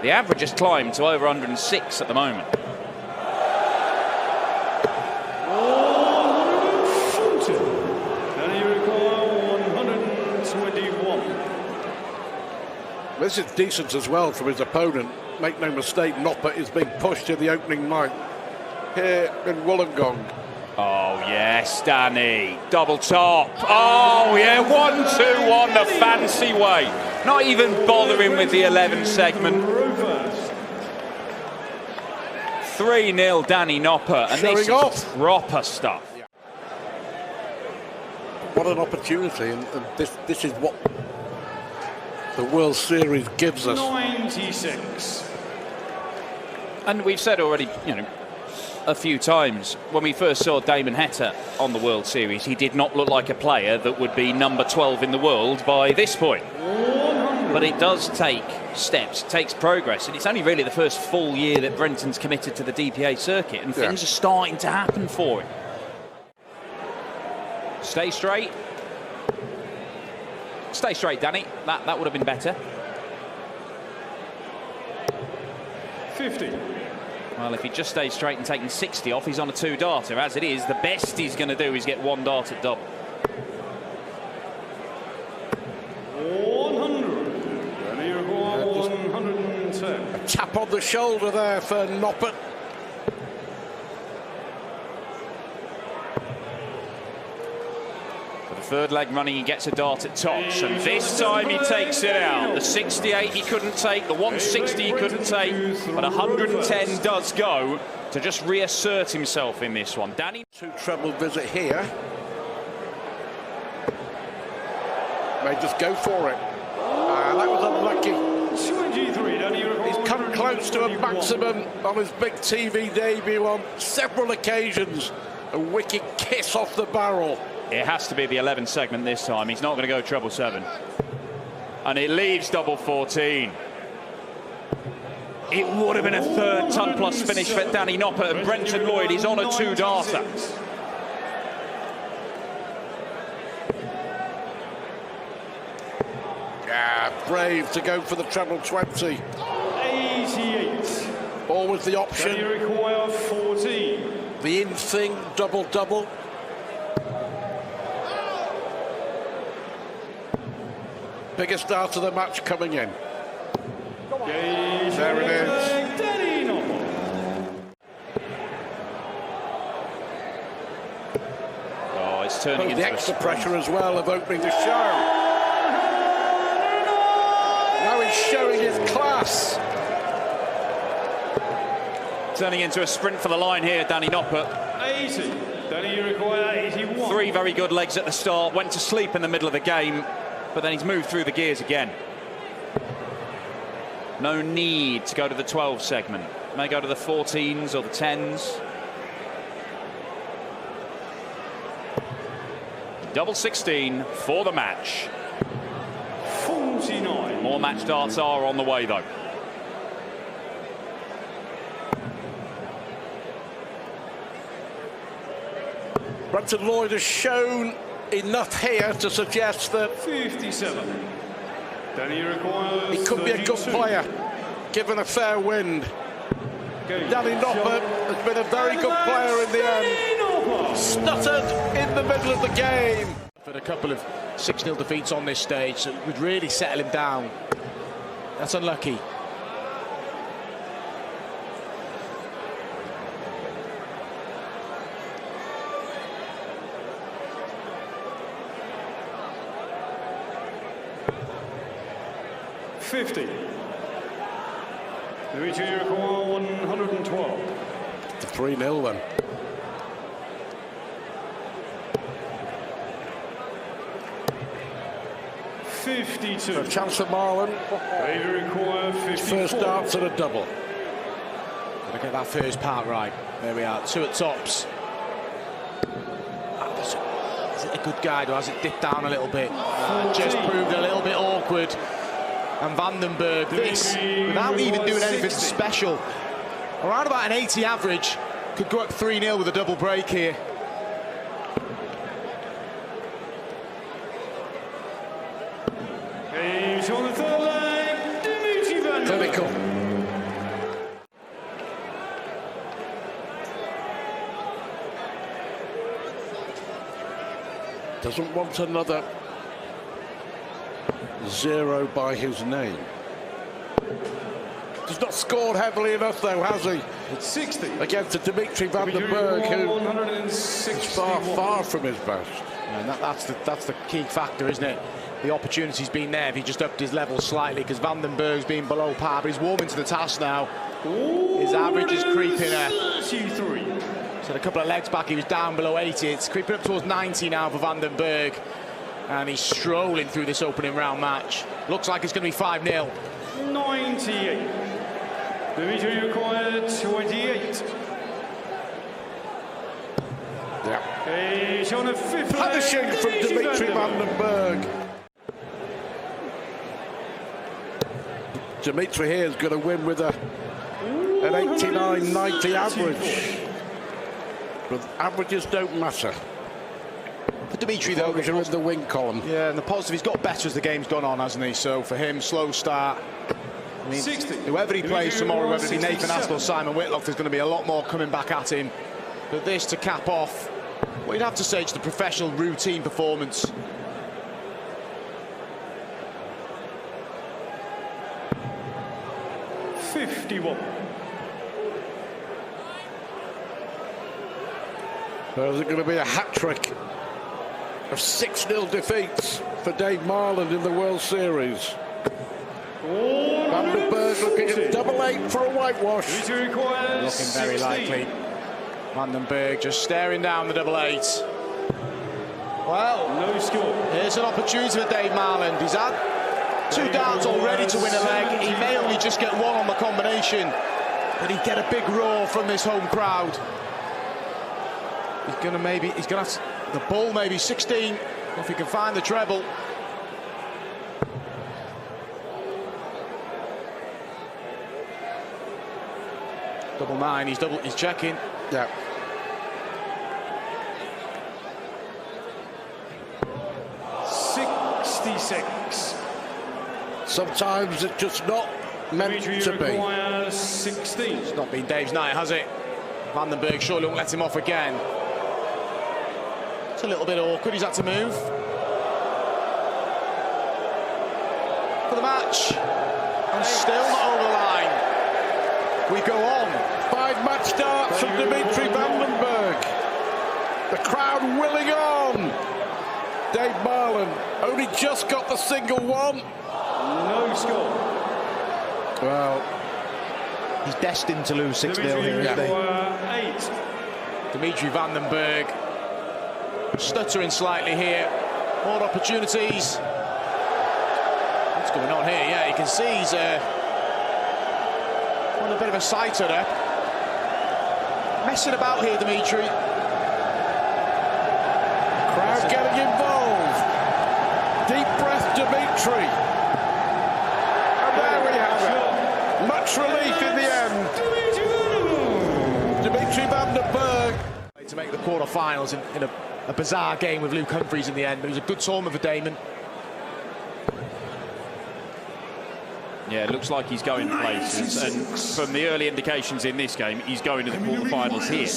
The average has climbed to over 106 at the moment. This is decent as well from his opponent. Make no mistake, Noppert is being pushed in the opening night here in Wollongong. Oh, yes, Danny. Double top. Oh, yeah, 1-2-1 the fancy way. Not even bothering with the 11 segment. 3-0 Danny Noppert. And this is proper stuff. What an opportunity, and this is what the World Series gives us. 96. And we've said already, you know, a few times, when we first saw Damon Heta on the World Series, he did not look like a player that would be number 12 in the world by this point. But it does take steps, it takes progress, and it's only really the first full year that Brenton's committed to the DPA circuit, and things are starting to happen for him. Stay straight. Stay straight, Danny. That would have been better. 50. Well, if he just stays straight and taking 60 off, he's on a 2-darter. As it is, the best he's going to do is get 1 dart at double. 100. 110. A tap on the shoulder there for Noppert. For the third leg running, he gets a dart at tops, and this time he takes it out. The 68 he couldn't take, the 160 he couldn't take, but 110 does go to just reassert himself in this one. Danny. 2 treble visit here. May just go for it. That was unlucky. 23. He's come close to a maximum on his big TV debut on several occasions. A wicked kiss off the barrel. It has to be the 11 segment this time. He's not going to go treble 7. And it leaves double 14. It would have been a third ton plus finish for Danny Noppert, and Brenton Lloyd is on a 2-darter. Brave to go for the treble 20. 88. Always the option. You require 14. The in thing, double-double. Biggest start of the match coming in. There it is. Danny Noppert. Oh, it's turning into the extra pressure as well of opening the show. Now he's showing his class. Turning into a sprint for the line here, Danny Noppert. 80. Danny, you require 81. 3 very good legs at the start, went to sleep in the middle of the game, but then he's moved through the gears again. No need to go to the 12 segment. May go to the 14s or the 10s. Double 16 for the match. 49. More match darts are on the way, though. Brenton Lloyd has shown enough here to suggest that 57. Danny requires he could be a good player, given a fair wind. Danny Noppert has been a very good player in the end. Stuttered in the middle of the game. But a couple of 6-0 defeats on this stage so would really settle him down. That's unlucky. $50. The reach you require 112. 3-0 then. $52. A chance for Marlon. They require 54. First darts and a double. Gotta get that first part right. There we are, 2 at tops. Is it a good guide or has it dipped down a little bit? Just proved a little bit awkward. And Vandenberg, this, without even doing anything special, around about an 80 average, could go up 3-0 with a double break here. He's on the third leg, Dimitri Vandenberg. Clinical. Doesn't want another 0 by his name. He's not scored heavily enough, though, has he? It's 60. Against Dimitri Van den Berg, who is far from his best. And that's the key factor, isn't it? The opportunity's been there if he just upped his level slightly, because Van den Berg's been below par, but he's warming to the task now. His average is creeping up. 33. So a couple of legs back, he was down below 80. It's creeping up towards 90 now for Van den Berg. And he's strolling through this opening round match. Looks like it's going to be 5-0. 98. Dimitri required 28. Yeah. He's on a fifth. Punishing from Dimitri Van den Berg. Dimitri here is going to win with an 89-90 average. But averages don't matter. For Dimitri, though, They're in the win column. yeah, and the positive, he's got better as the game's gone on, hasn't he? So for him, slow start. I mean, 60. whoever he plays tomorrow, whether it be Nathan 67. Astle or Simon Whitlock, there's going to be a lot more coming back at him. But this to cap off, well, you'd have to say it's the professional routine performance. There's going to be a hat-trick of 6-0 defeats for Dave Marland in the World Series. Van den Berg looking at double 8 for a whitewash. Looking very likely. Van den Berg just staring down the double 8. Well, No score. here's an opportunity for Dave Marland. He's had 2 darts already to win a leg. He may only just get 1 on the combination, but he'd get a big roar from this home crowd. He's gonna have the bull, maybe 16, if he can find the treble. Double 9, he's checking. Yeah. Sometimes it's just not meant Dimitri to be. requires 16. It's not been Dave's night, has it? Van den Berg surely won't let him off again. It's a little bit awkward, he's had to move. For the match. And still not over the line. We go on. 5 match darts from Dimitri Van den Berg. The crowd willing on. Dave Marland only just got the single one. No score. Well, He's destined to lose 6-0 Dimitri here, isn't he? requires 8. Dimitri Van den Berg stuttering slightly here. More opportunities. What's going on here? Yeah, you can see he's on a bit of a sighter there. Messing about here, Dimitri. crowd getting involved. Deep breath, Dimitri. And there we have it. Much relief in the end. Dimitri Van den Berg. To make the quarter-finals in a bizarre game with Luke Humphries in the end, but it was a good tournament for Damon. Yeah, it looks like he's going places, and from the early indications in this game, he's going to the quarterfinals here.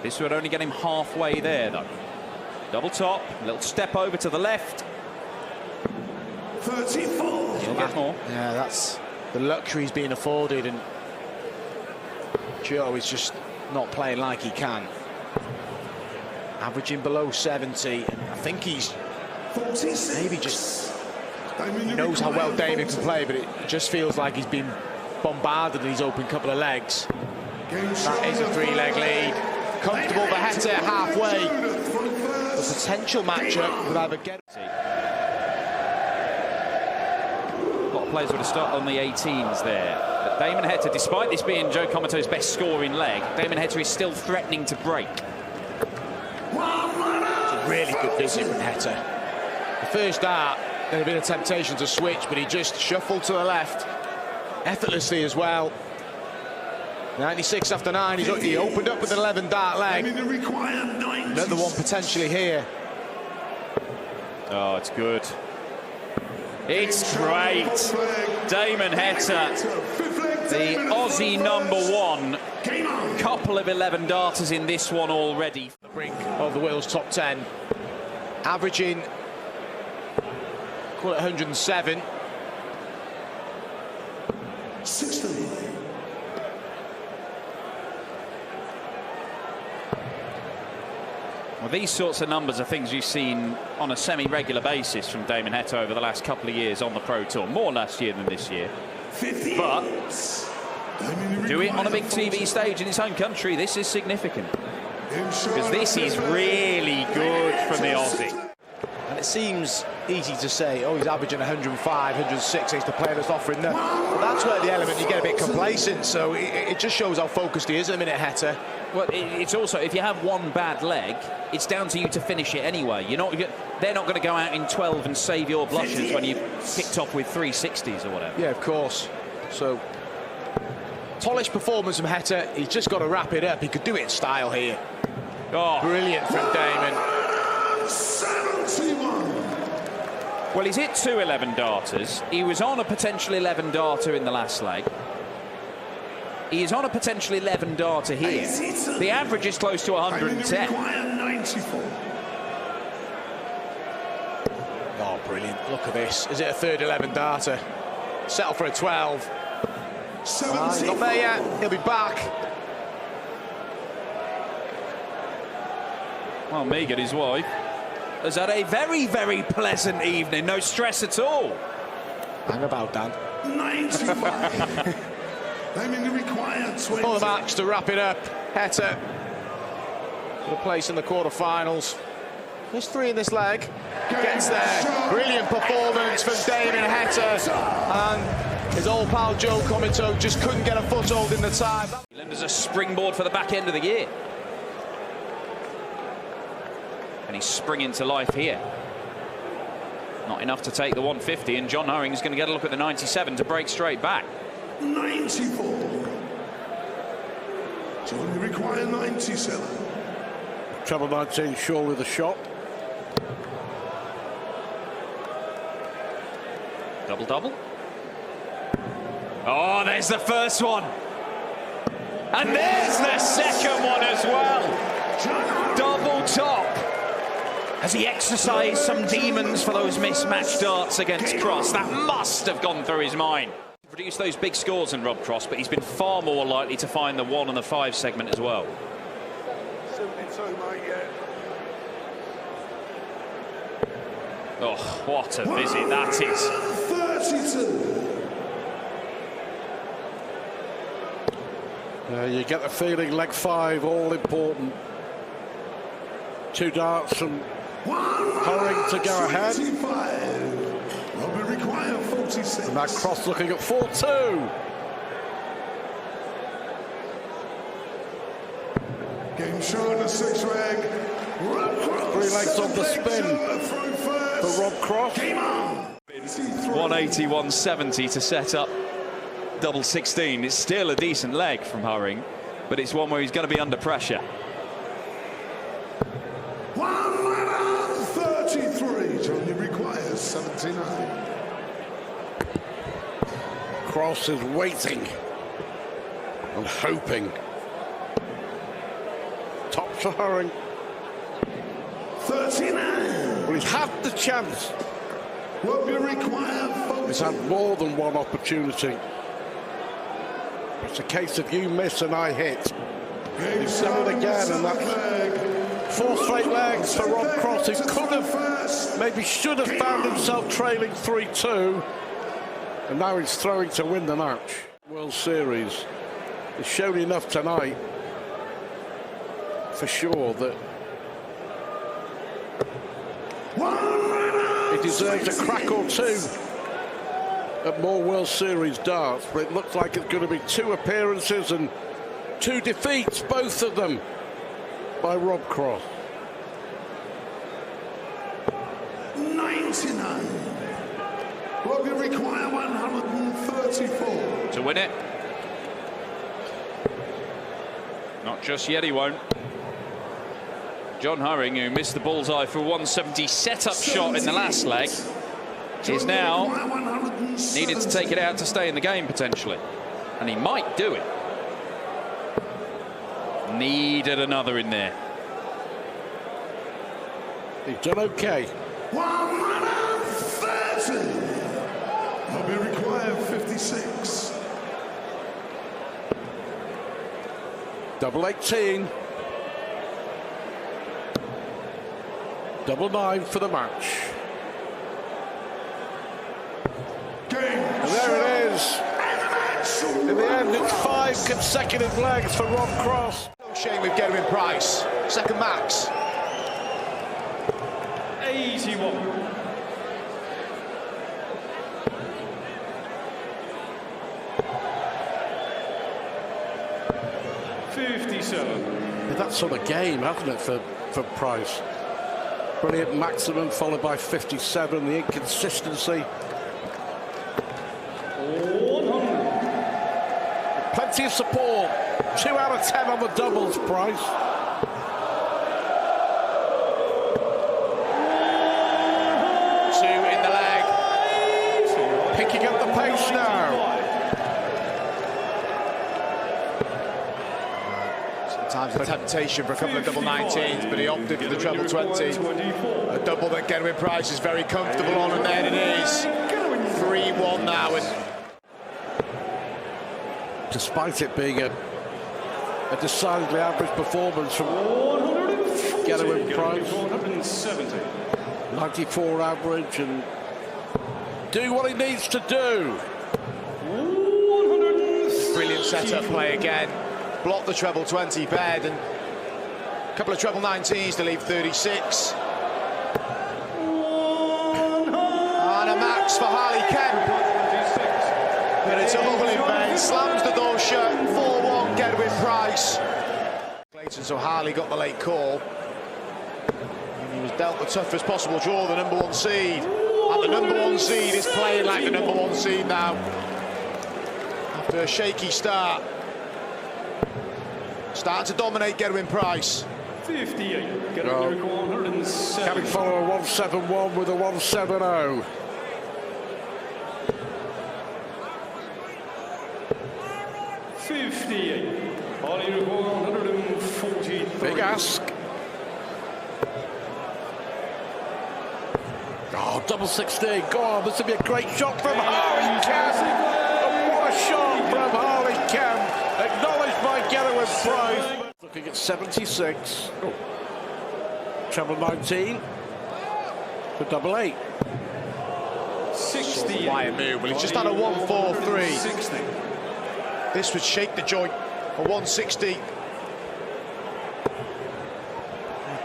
This would only get him halfway there, though. Double top, a little step over to the left. 34. He'll get more. Yeah, that's the luxury being afforded, and Joe is just not playing like he can. Averaging below 70, and I think he's maybe just... He knows how well Damon can play, but it just feels like he's been bombarded in his open couple of legs. That is a 3-leg lead. Comfortable for Hete halfway. The potential matchup would either get... A lot of players would have started on the 18s there. But Damon Hete, despite this being Joe Comato's best scoring leg, Damon Hete is still threatening to break. It's a really good visit from Hete. The first dart, there had been a temptation to switch, but he just shuffled to the left. Effortlessly as well. 96 after 9, he opened up with an 11 dart leg. Another one potentially here. Oh, it's good. It's great. Damon Hete, the Aussie #1. Couple of 11 darters in this one already. Brink of the world's top 10, averaging, call it 107. 16. Well, these sorts of numbers are things you've seen on a semi-regular basis from Damon Heta over the last couple of years on the Pro Tour. More last year than this year. 50. But do it on a big TV stage in his home country. This is significant. Because this is really good from the Aussie. And it seems easy to say, oh, he's averaging 105, 106, he's the player that's offering that. But that's where the element you get a bit complacent. So it just shows how focused he is at the minute, Heta. Well, it's also, if you have one bad leg, it's down to you to finish it anyway. They're not going to go out in 12 and save your blushes when you've kicked off with 360s or whatever. Yeah, of course. So, polished performance from Heta. He's just got to wrap it up. He could do it in style here. Oh, brilliant from Damon. 71. Well, he's hit 2 11 darters. He was on a potential 11 darter in the last leg. He is on a potential 11 darter here. The average is close to 110. 94. Oh, brilliant. Look at this. Is it a third 11 darter? Settle for a 12. He's not there yet. He'll be back. Well, Megan, his wife, has had a very, very pleasant evening. No stress at all. Hang about, Dan. 95. They may require 20. Full match to wrap it up. Heta for the place in the quarterfinals. There's 3 in this leg. Gets there. Brilliant performance from Damon Heta. And his old pal Joe Comito just couldn't get a foothold in the time. There's a springboard for the back end of the year. And he's springing to life here. Not enough to take the 150, and John Hurring's going to get a look at the 97 to break straight back. 94. So we require 97. Treble 19, surely the shot. Double-double. Oh, there's the first one. And there's the second one as well. Double top. Has he exercised some demons for those mismatched darts against Cross? That must have gone through his mind. Produced those big scores in Rob Cross, but he's been far more likely to find the 1 and the 5 segment as well. 72, mate, yeah. Oh, what a visit that is. 32. You get the feeling leg 5, all important. 2 darts from Hurring to go ahead. 45. We require 46. And that Cross looking at 4-2. Game show in the 6th leg. 3 legs on the spin for Rob Cross. 180, 170 to set up double 16. It's still a decent leg from Hurring, but it's one where he's going to be under pressure. 133. Only requires 79. Cross is waiting and hoping. Top for Hurring. 39. Well, he's had the chance. Will be required 40. He's had more than one opportunity. It's a case of you miss and I hit. He's done it again, and that's 4 straight legs for Rob Cross, who could have, maybe should have found himself trailing 3-2, and now he's throwing to win the match. World Series. He's shown enough tonight, for sure, that he deserves a crack or 2 at more World Series darts, but it looks like it's going to be 2 appearances and 2 defeats, both of them by Rob Cross. 99. Will be require 134. To win it. Not just yet, he won't. John Hurring, who missed the bullseye for 170 set-up shot in the last leg, is now needed to take it out to stay in the game, potentially. And he might do it. Needed another in there. He's done okay. 130. Will be required 56. Double 18. Double 9 for the match. And there it is. In the end, it's 5 consecutive legs for Rob Cross. No shame with Gerwyn Price. Second max. 81. That's sort of game, hasn't it, for Price? Brilliant maximum, followed by 57. The inconsistency. 100. Plenty of support. 2 out of 10 on the doubles, Price. Two in the leg. Picking up the pace now. Sometimes a temptation for a couple of double 19s, but he opted for the treble 20. A double that Gerwyn Price is very comfortable on, and there it is. 3-1 now. Despite it being a decidedly average performance from Gerwyn Price. 170. 94 average and doing what he needs to do. 160. Brilliant setup play again. Blocked the treble 20 bed, and a couple of treble 19s to leave 36. And a max for Harley Kemp. But it's a lovely bend. Slams the door shut. 4-1 Gerwyn Price. Clayton, so Harley got the late call. And he was dealt the toughest possible draw, the number 1 seed. And the number 1 seed is playing like the number 1 seed now. After a shaky start. Starting to dominate Gerwyn Price. 58. Get up there, 107. Can he follow a 171 with a 170? Holly 143. Big ask. Oh, double 16. Go on, this would be a great shot from Harley Kemp. And what a shot from Harley Kemp. Acknowledged by Gerwyn Price. Looking at 76. Oh. Treble 19 for double 8. 60. Quiet move. Well, he's just had a 143. 60. This would shake the joint. A 160. He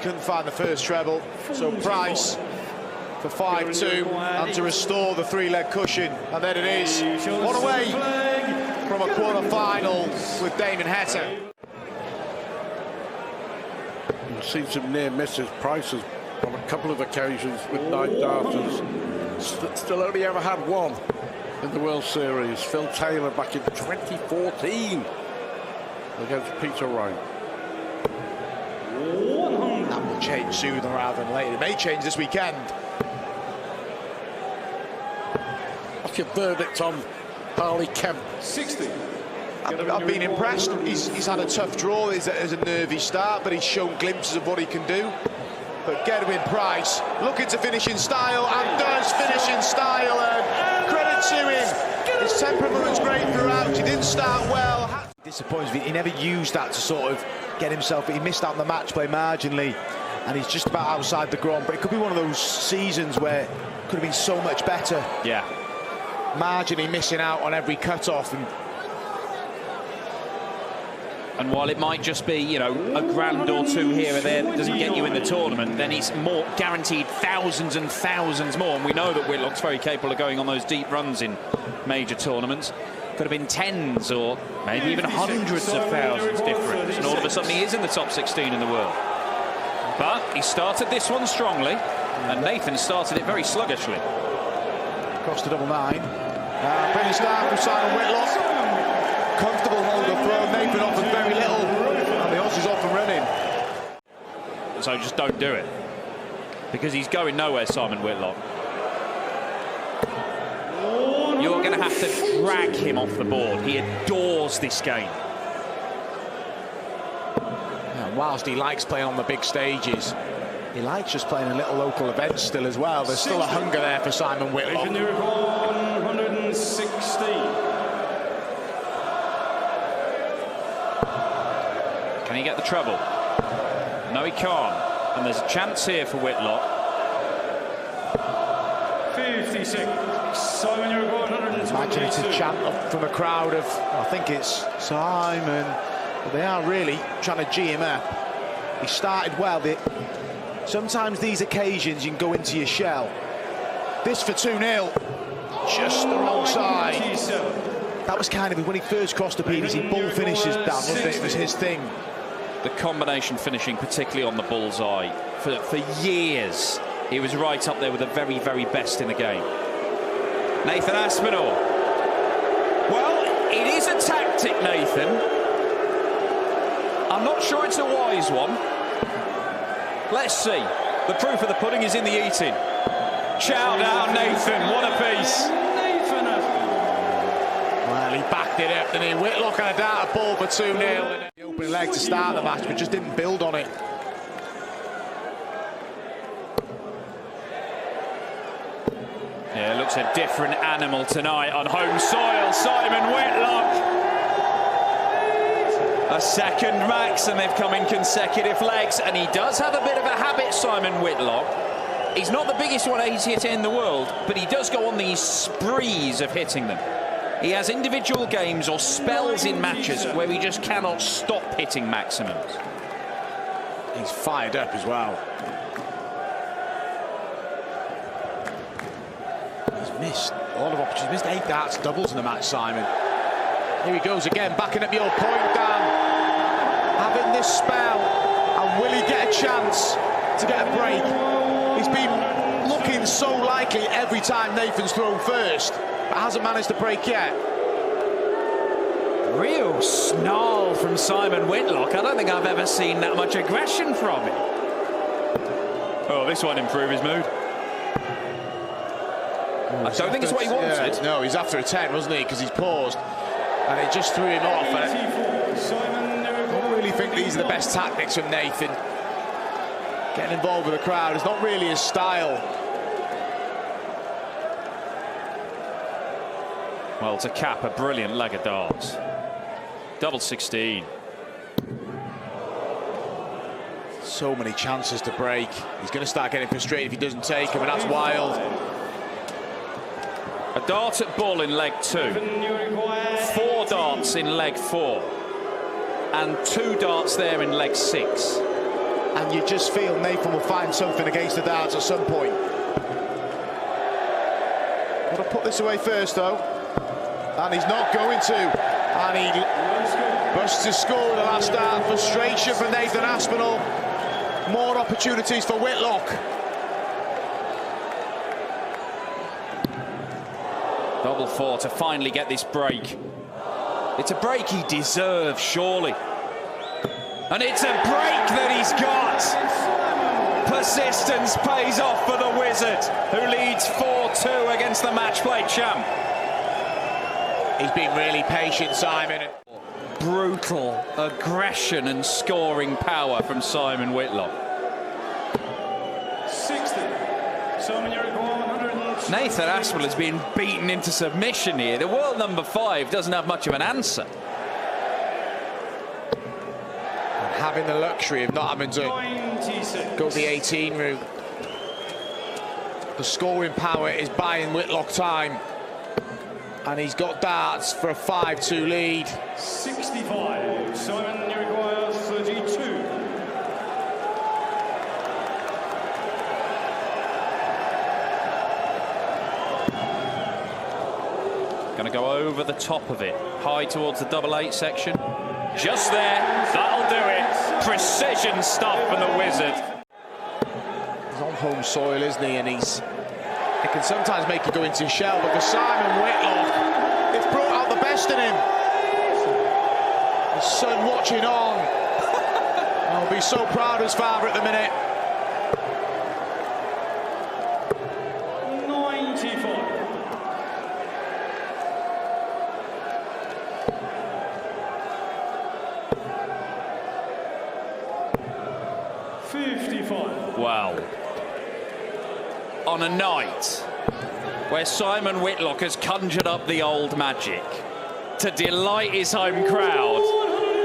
couldn't find the first treble. So Price for 5-2 and to restore the 3-leg cushion. And there it is. One away from a quarter-final with Damon Heta. You've seen some near misses. Prices on a couple of occasions with 9 darters. Still only ever had 1 in the World Series. Phil Taylor back in 2014 against Peter Wright. That will change sooner rather than later. It may change this weekend. What's your verdict on Harley Kemp? 60. I've been impressed. He's had a tough draw. It's a nervy start, but he's shown glimpses of what he can do. But Gerwyn Price looking to finish in style and does finish in style. And credit to him. His temperament was great throughout. He didn't start well. Disappoints me. He never used that to sort of get himself. He missed out on the match play marginally, and he's just about outside the ground. But it could be one of those seasons where it could have been so much better. Yeah. Marginally missing out on every cut-off. And while it might just be, you know, a grand or 2 here or there that doesn't get you in the tournament, then he's more guaranteed thousands and thousands more. And we know that Whitlock's very capable of going on those deep runs in major tournaments. Could have been tens or maybe even hundreds of thousands difference. And all of a sudden he is in the top 16 in the world. But he started this one strongly, and Nathan started it very sluggishly. Across the double 9. Brilliant start from Simon Whitlock. Comfortable hold of throw. Nathan offers very little, and the Aussies off and running. So just don't do it, because he's going nowhere, Simon Whitlock. You're going to have to drag him off the board. He adores this game. And whilst he likes playing on the big stages, He likes just playing a little local event still as well. There's still a hunger there for Simon Whitlock. New record 116. Can he get the treble? No, he can't. And there's a chance here for Whitlock. 56. Simon, new record 122. Imagine it's a chant from a crowd of, I think it's Simon. But they are really trying to G him up. He started well. Sometimes these occasions you can go into your shell. This for 2-0. Just the wrong side. That was kind of when he first crossed the PDC, bull finishes down, wasn't it? It was his thing. The combination finishing, particularly on the bullseye, for years, he was right up there with the very, very best in the game. Nathan Aspinall. Well, it is a tactic, Nathan. I'm not sure it's a wise one. Let's see. The proof of the pudding is in the eating. Shout out, Nathan. What a piece. Nathan Aspinall. Well, he backed it up, didn't he? Whitlock had a dart ball for 2-0. The opening leg to start the match, but just didn't build on it. Yeah, looks a different animal tonight on home soil. Simon Whitlock. A second max, and they've come in consecutive legs. And he does have a bit of a habit, Simon Whitlock. He's not the biggest 180 hitter in the world, but he does go on these sprees of hitting them. He has individual games or spells in matches where he just cannot stop hitting maximums. He's fired up as well. He's missed a lot of opportunities. Missed 8 darts doubles in the match, Simon. Here he goes again, backing up your point, Dan. Having this spell, and will he get a chance to get a break? He's been looking so likely every time Nathan's thrown first, but hasn't managed to break yet. Real snarl from Simon Whitlock. I don't think I've ever seen that much aggression from him. Oh, this won't improve his mood. I don't think it's what he wanted. No, he's after a 10, wasn't he? Because he's paused. And it just threw him off. I don't really think these are the best tactics from Nathan. Getting involved with the crowd is not really his style. Well, to cap a brilliant leg of darts. Double 16. So many chances to break. He's going to start getting frustrated if he doesn't take them, and that's wild. A dart at ball in leg 2. 4 darts in leg 4. And 2 darts there in leg 6. And you just feel Nathan will find something against the darts at some point. Got to put this away first, though. And he's not going to. And he busts his score with the last dart. Frustration for Nathan Aspinall. More opportunities for Whitlock. Double 4 to finally get this break. It's a break he deserves, surely. And it's a break that he's got. Persistence pays off for the Wizard, who leads 4-2 against the match play champ. He's been really patient, Simon. Brutal aggression and scoring power from Simon Whitlock. 60. Simon, you're at 100. Nathan Aspinall has been beaten into submission here. The world number 5 doesn't have much of an answer. And having the luxury of not having to 96. go the 18 route. The scoring power is buying Whitlock time. And he's got darts for a 5-2 lead. 65. Simon, you require 32. Going to go over the top of it, high towards the double 8 section. Just there, that'll do it. Precision stuff from the Wizard. He's on home soil, isn't he? And it can sometimes make you go into your shell, but for Simon Whitlock, it's brought out the best in him. His son watching on. I'll be so proud of his father at the minute. 94. 55. Well, on a night where Simon Whitlock has conjured up the old magic to delight his home crowd,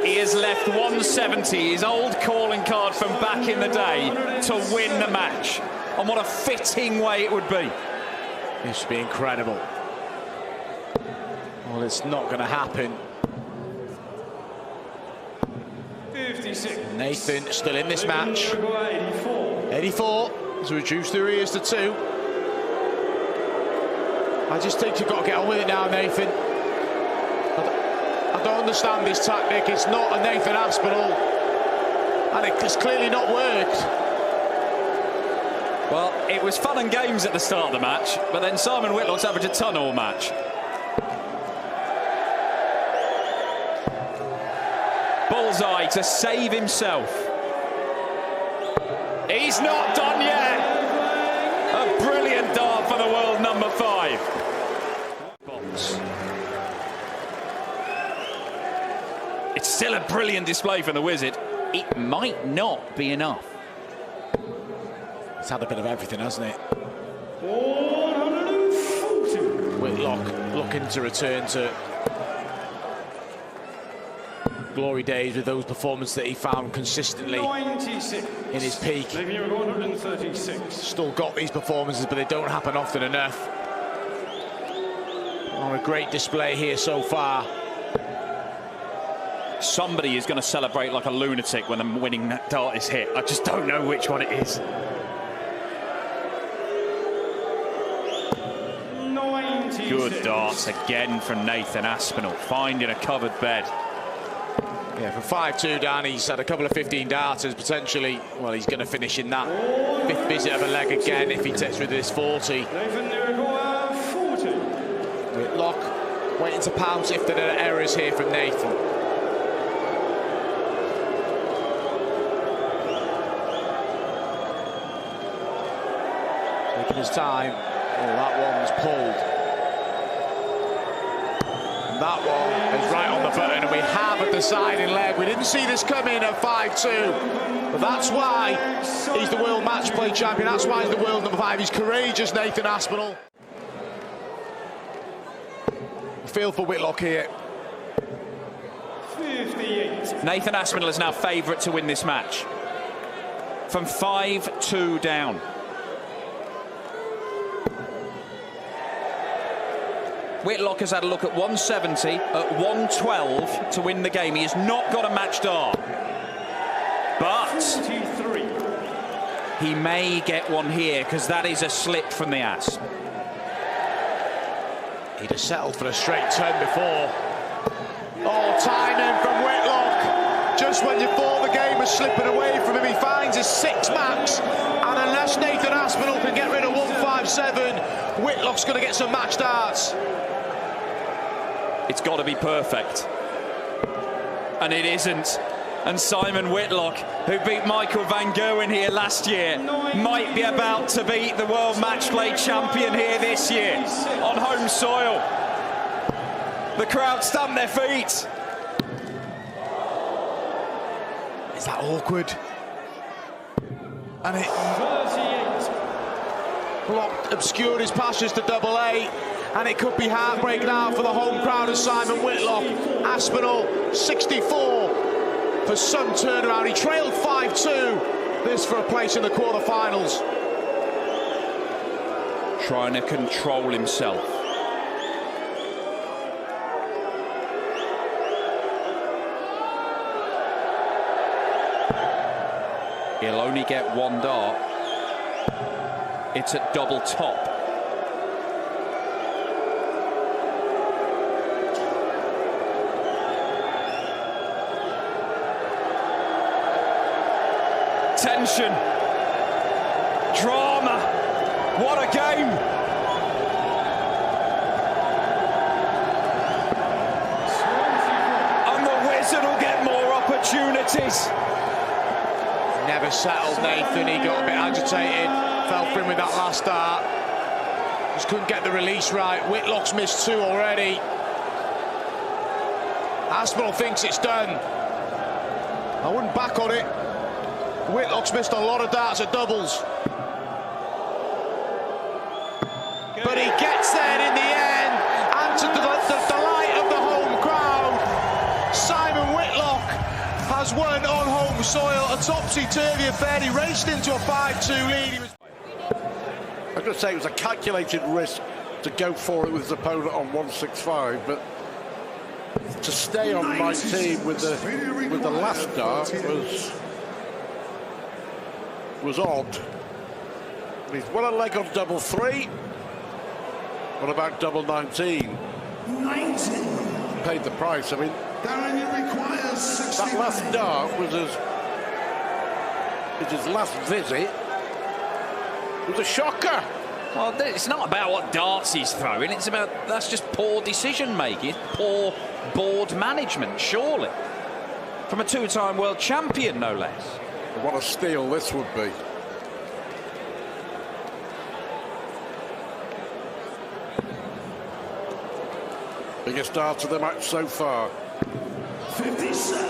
he has left 170, his old calling card from back in the day, to win the match. And what a fitting way it would be. This should be incredible. Well, it's not going to happen. 56. Nathan still in this match. 84. 84 to reduce the arrears to 2. I just think you've got to get on with it now, Nathan. I don't understand this tactic. It's not a Nathan Aspinall, and it's clearly not worked. Well, it was fun and games at the start of the match, but then Simon Whitlock's averaged a ton all match. Bullseye to save himself. He's not done yet. A brilliant dart for the world number 5. Box. It's still a brilliant display from the Wizard. It might not be enough. It's had a bit of everything, hasn't it? 140. Whitlock looking to return to glory days with those performances that he found consistently 96. in his peak. Leaving you at 136. Still got these performances, but they don't happen often enough. On a great display here so far. Somebody is going to celebrate like a lunatic when the winning dart is hit. I just don't know which one it is. 96. Good darts again from Nathan Aspinall, finding a covered bed. Yeah, from 5-2 down, he's had a couple of 15 darters potentially. Well, he's going to finish in that 5th visit of a leg again if he takes with this 40. Nathan Aspinall, 40. Whitlock waiting to pounce if there are errors here from Nathan. Taking his time. Oh, that one's pulled. And that one is right on the button, and we have a deciding leg. We didn't see this coming at 5-2, but that's why he's the world match play champion. That's why he's the world number 5. He's courageous, Nathan Aspinall. Feel for Whitlock here. 58. Nathan Aspinall is now favourite to win this match. From 5-2 down. Whitlock has had a look at 170, at 112 to win the game. He has not got a match dart. But 43. he may get one here, because that is a slip from the Asp. He'd have settled for a straight turn before. Oh, timing from Whitlock. Just when you thought the game was slipping away from him, he finds his 6 max. And unless Nathan Aspinall can get rid of 157, Whitlock's going to get some match darts. It's got to be perfect. And it isn't. And Simon Whitlock, who beat Michael van Gerwen here last year, might be about to beat the world match play champion here this year on home soil. The crowd stamp their feet. Is that awkward? And it 38. blocked, obscured his passes to AA. And it could be heartbreak now for the home crowd of Simon Whitlock. Aspinall, 64 for some turnaround. He trailed 5-2. This for a place in the quarterfinals. Trying to control himself. He'll only get 1 dart. It's at double top. Tension, drama, what a game! And the Wizard will get more opportunities. Never settled, Nathan. He got a bit agitated, fell for him with that last dart. Just couldn't get the release right. Whitlock's missed 2 already. Aspinall thinks it's done. I wouldn't back on it. Whitlock's missed a lot of darts at doubles. But he gets there in the end, and to the delight of the home crowd, Simon Whitlock has won on home soil a topsy-turvy affair. He raced into a 5-2 lead. I was going to say it was a calculated risk to go for it with his opponent on 165, but to stay on 19 with the last dart was odd. He's won a leg on double 3. What about double 19? 19. Paid the price. I mean, that last dart was his last visit. It was a shocker. Well, it's not about what darts he's throwing. It's about that's just poor decision making, poor board management, surely, from a two-time world champion, no less. What a steal this would be. Biggest dart of the match so far. 57.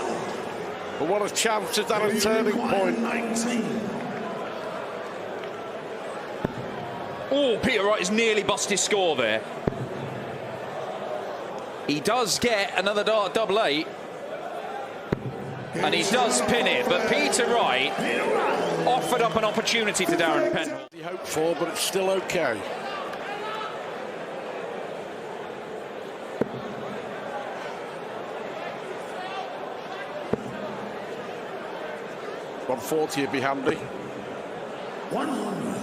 But what a chance is that a turning point. 19. Oh, Peter Wright has nearly bust his score there. He does get another dart double 8. And he does pin it, but Peter Wright offered up an opportunity to Darren Penhall. He hoped for, but it's still okay. .140 would be handy. 100.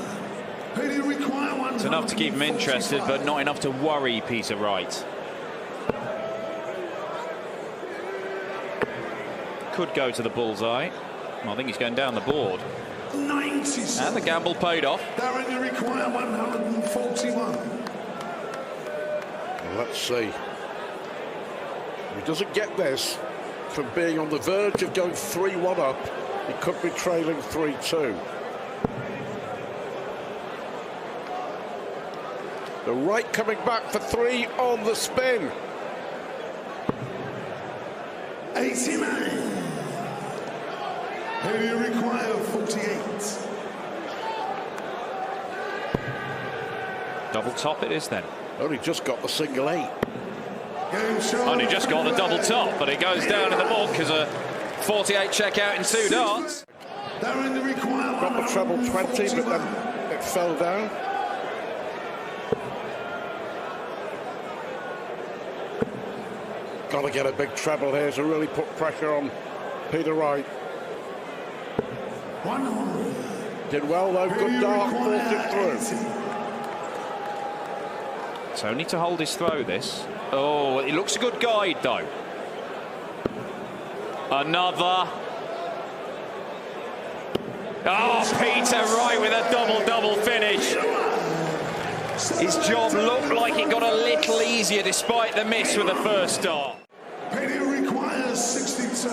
It's enough to keep him interested, but not enough to worry Peter Wright. Could go to the bullseye. Well, I think he's going down the board. 90. And the gamble paid off. Darren, you require 141. Well, let's see. If he doesn't get this from being on the verge of going 3-1 up, he could be trailing 3-2. The right coming back for 3 on the spin. 89. Here you require 48. Double top it is then. Only just got the single 8. Only just got the double top, but it goes down in the book as a 48 check out in 2 darts. Darren, you require Got the treble 20, but then it fell down. Got to get a big treble here to really put pressure on Peter Wright. 100. Did well though, good dart, forced it through. It's only to hold his throw, this. Oh, it looks a good guide though. Another. Oh, Peter Wright with a double-double finish. His job looked like it got a little easier despite the miss with the first dart. Peter requires 62.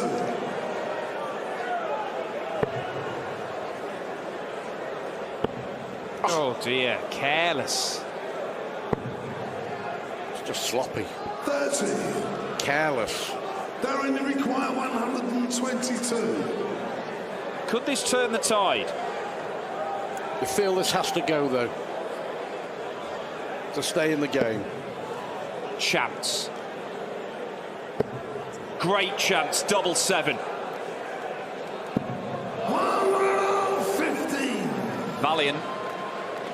Oh dear, careless. It's just sloppy. 30. Careless. Darren, you require 122. Could this turn the tide? You feel this has to go though, to stay in the game. Chance. Great chance, double 7. 115. Valiant,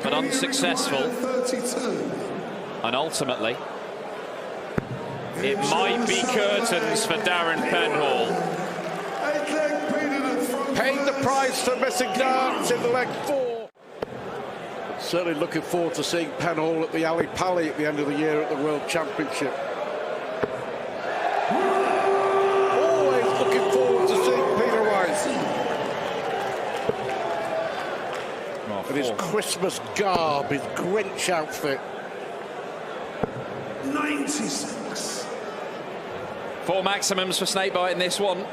but unsuccessful. 32. And ultimately, it might be curtains for Darren Penhall. Paid the price for missing darts in leg 4. Certainly looking forward to seeing Penhall at the Ali Pali at the end of the year at the World Championship. Always looking forward to seeing Peter Wright. In his Christmas garb, his Grinch outfit. 96. 4 maximums for Snakebite in this one.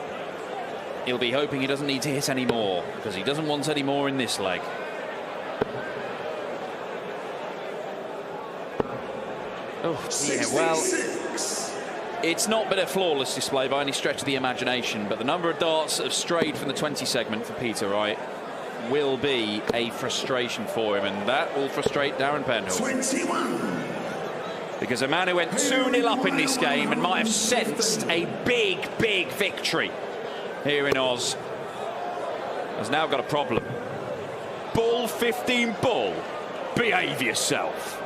He'll be hoping he doesn't need to hit any more, because he doesn't want any more in this leg. Oh, yeah, well, It's not been a flawless display by any stretch of the imagination, but the number of darts that have strayed from the 20 segment for Peter Wright will be a frustration for him, and that will frustrate Darren Pendle. 21. Because a man who went 2-0 up in this game and might have sensed a big, big victory here in Oz has now got a problem. Ball 15 ball. Behave yourself.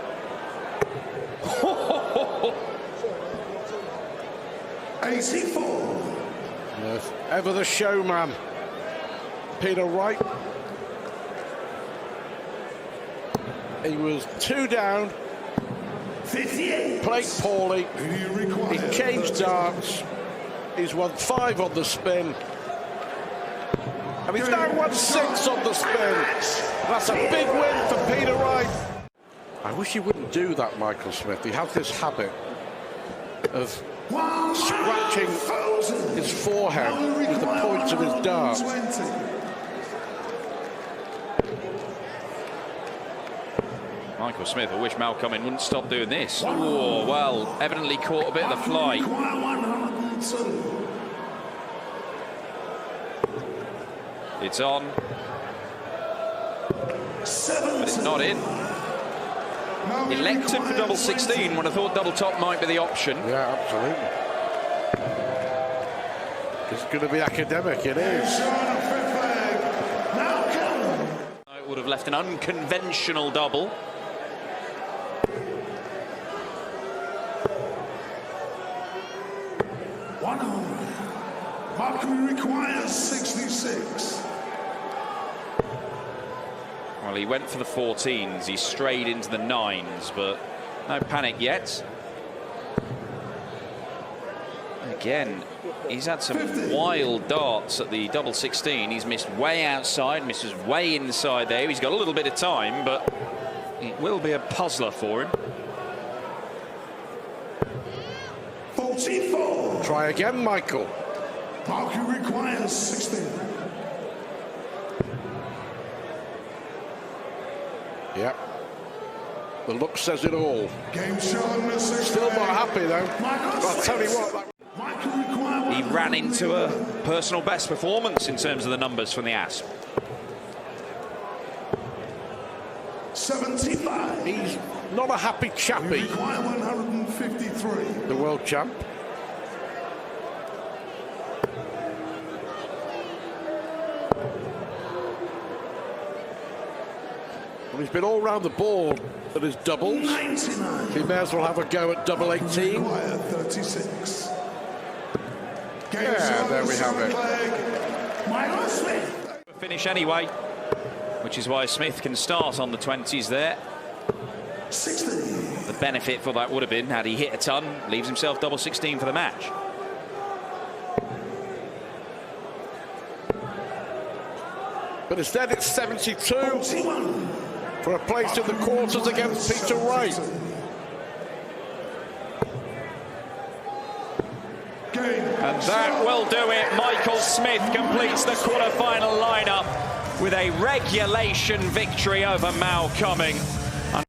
84. Yes, ever the showman, Peter Wright. He was 2 down, 58. played poorly, You require he changed darts, he's won 5 on the spin, and he's now won 6 on the spin. That's a big win for Peter Wright. I wish he wouldn't do that, Michael Smith. He has this habit of scratching his forehead with the points of his dart. Michael Smith, I wish Mal Cumming wouldn't stop doing this. Oh, well, evidently caught a bit of the fly. 102. It's on, but it's not in. Elected for double 16 when I thought double top might be the option. Yeah, absolutely. It's going to be academic, it is. It would have left an unconventional double. Mercury requires 66. Well, he went for the 14s, he strayed into the 9s, but no panic yet. Again, he's had some wild darts at the double 16. He's missed way outside, misses way inside there. He's got a little bit of time, but it will be a puzzler for him. 44. Try again, Michael. Mercury requires 16. Yep. The look says it all. Game shown. Still not happy, though. But I'll tell you what. He ran into a personal best performance in terms of the numbers from the Asp. 75. He's not a happy chappy, Require 153. the world champ. Well, he's been all round the board at his doubles. 99. He may as well have a go at double 18. Require 36. Game Yeah, there we have it. Michael Smith. Finish anyway, which is why Smith can start on the 20s there. 60. The benefit for that would have been, had he hit a ton, leaves himself double 16 for the match. But instead it's 72 41. for a place in the quarters against Peter Wright. And that will do it. Michael Smith completes the quarter-final lineup with a regulation victory over Mal Cumming.